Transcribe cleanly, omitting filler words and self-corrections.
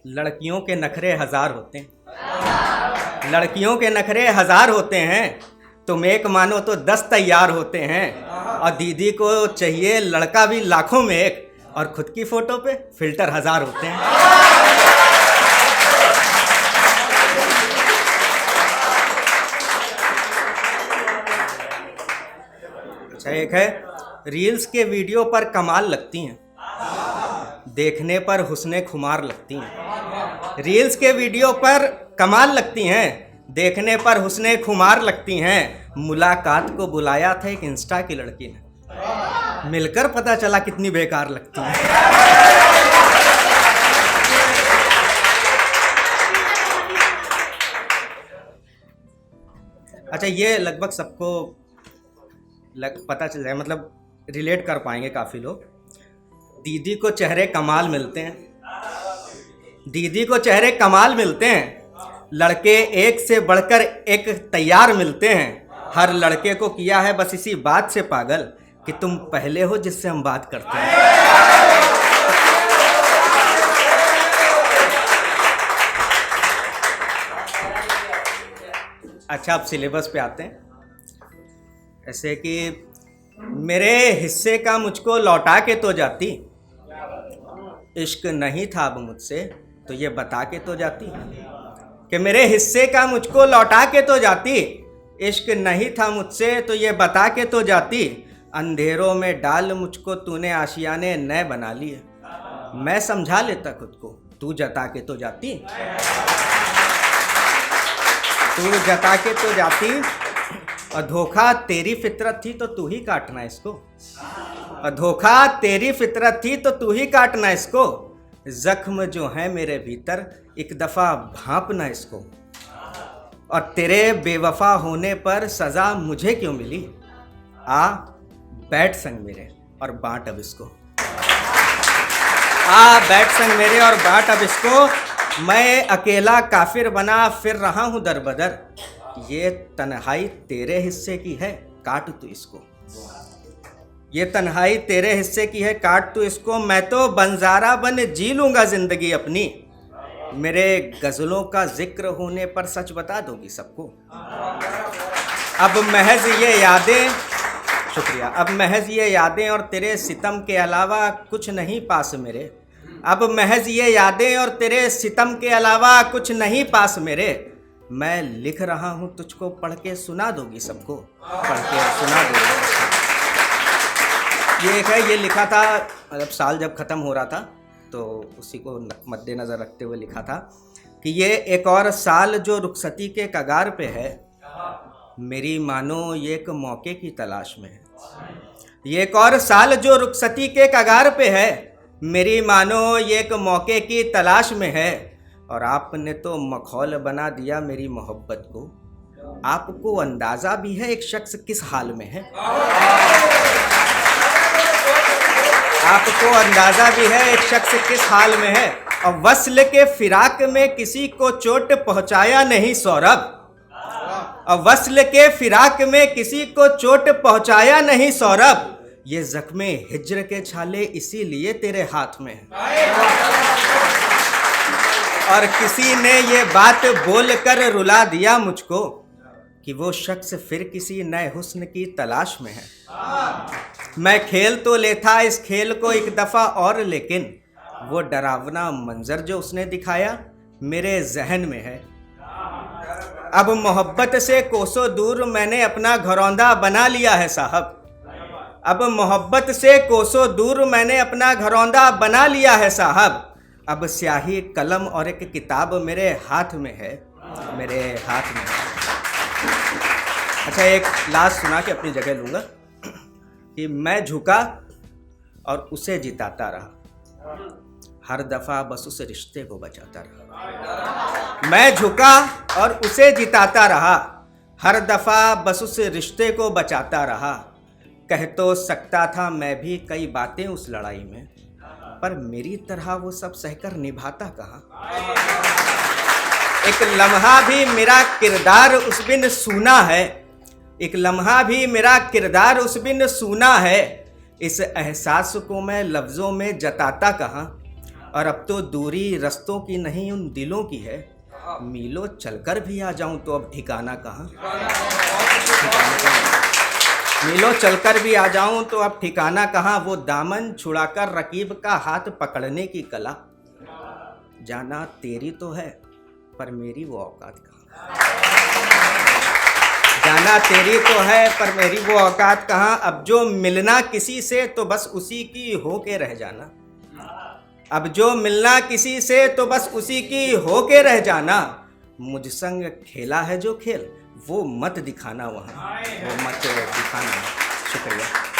लड़कियों के नखरे हजार होते हैं, लड़कियों के नखरे हजार होते हैं। तुम एक मानो तो 10 तैयार होते हैं। और दीदी को चाहिए लड़का भी लाखों में एक, और खुद की फोटो पे फिल्टर हजार होते हैं। अच्छा, एक है रील्स के वीडियो पर कमाल लगती हैं, देखने पर हुस्ने खुमार लगती हैं। रील्स के वीडियो पर कमाल लगती हैं, देखने पर हुस्ने खुमार लगती हैं। मुलाकात को बुलाया था एक इंस्टा की लड़की ने, मिलकर पता चला कितनी बेकार लगती हैं। अच्छा, ये लगभग सबको पता चल जाए, मतलब रिलेट कर पाएंगे काफ़ी लोग। दीदी को चेहरे कमाल मिलते हैं, दीदी को चेहरे कमाल मिलते हैं। लड़के एक से बढ़कर एक तैयार मिलते हैं। हर लड़के को किया है बस इसी बात से पागल कि तुम पहले हो जिससे हम बात करते हैं। अच्छा, अब सिलेबस पे आते हैं। ऐसे कि मेरे हिस्से का मुझको लौटा के तो जाती, इश्क नहीं था अब मुझसे तो ये बता के तो जाती कि मेरे हिस्से का मुझको लौटा के तो जाती। इश्क नहीं था मुझसे तो ये बता के तो जाती। अंधेरों में डाल मुझको तूने आशियाने नए बना लिए। मैं समझा लेता खुद को, तू जता के तो जाती, तू जता के तो जाती। और धोखा तेरी फितरत थी तो तू ही काटना इसको, और धोखा तेरी फितरत थी तो तू ही काटना इसको। जख्म जो है मेरे भीतर एक दफ़ा भांपना इसको, और तेरे बेवफा होने पर सज़ा मुझे क्यों मिली। आ बैठ संग मेरे और बांट अब इसको, आ बैठ संग मेरे और बांट अब इसको। मैं अकेला काफिर बना फिर रहा हूँ दर बदर। ये तन्हाई तेरे हिस्से की है काट तू इसको, ये तन्हाई तेरे हिस्से की है काट तू इसको। मैं तो बंजारा बन जी लूँगा ज़िंदगी अपनी। मेरे गज़लों का जिक्र होने पर सच बता दोगी सबको। अब महज ये यादें, शुक्रिया, अब महज ये यादें और तेरे सितम के अलावा कुछ नहीं पास मेरे। अब महज ये यादें और तेरे सितम के अलावा कुछ नहीं पास मेरे। मैं लिख रहा हूँ तुझको पढ़ के सुना दोगी सबको, पढ़ के सुना दोगी। ये एक है, ये लिखा था मतलब साल जब ख़त्म हो रहा था तो उसी को मद्देनज़र रखते हुए लिखा था कि ये एक और साल जो रुखसती के कगार पे है, मेरी मानो ये एक मौके की तलाश में है। ये एक और साल जो रुखसती के कगार पे है, मेरी मानो ये एक मौके की तलाश में है। और आपने तो मखौल बना दिया मेरी मोहब्बत को। आपको अंदाज़ा भी है एक शख्स किस हाल में है, आपको अंदाज़ा भी है एक शख्स किस हाल में है। और वस्ल के फिराक में किसी को चोट पहुंचाया नहीं सौरभ, और वस्ल के फिराक में किसी को चोट पहुंचाया नहीं सौरभ। ये ज़ख्मे हिज्र के छाले इसीलिए तेरे हाथ में है। और किसी ने ये बात बोल कर रुला दिया मुझको कि वो शख्स फिर किसी नए हुस्न की तलाश में है। मैं खेल तो लेता इस खेल को एक दफ़ा और, लेकिन वो डरावना मंजर जो उसने दिखाया मेरे जहन में है। अब मोहब्बत से कोसों दूर मैंने अपना घरौंदा बना लिया है साहब। अब मोहब्बत से कोसों दूर मैंने अपना घरौंदा बना लिया है साहब। अब स्याही कलम और एक किताब मेरे हाथ में है, मेरे हाथ में है। अच्छा, एक लास्ट सुना के अपनी जगह लूँगा कि मैं झुका और उसे जिताता रहा, हर दफ़ा बस उस रिश्ते को बचाता रहा। मैं झुका और उसे जिताता रहा, हर दफ़ा बस उस रिश्ते को बचाता रहा। कह तो सकता था मैं भी कई बातें उस लड़ाई में, पर मेरी तरह वो सब सहकर निभाता कहाँ। एक लम्हा भी मेरा किरदार उस बिन सूना है, एक लम्हा भी मेरा किरदार उस बिन सूना है। इस एहसास को मैं लफ्ज़ों में जताता कहाँ, और अब तो दूरी रस्तों की नहीं उन दिलों की है। मीलों चलकर भी आ जाऊं तो अब ठिकाना कहाँ। मीलों चलकर भी आ जाऊं तो अब ठिकाना कहाँ। वो दामन छुड़ाकर रकीब का हाथ पकड़ने की कला, जाना तेरी तो है पर मेरी वो औकात कहाँ। जाना तेरी तो है पर मेरी वो औकात कहाँ। अब जो मिलना किसी से तो बस उसी की हो के रह जाना। अब जो मिलना किसी से तो बस उसी की हो के रह जाना। मुझ संग खेला है जो खेल वो मत दिखाना वहाँ, वो मत दिखाना। शुक्रिया।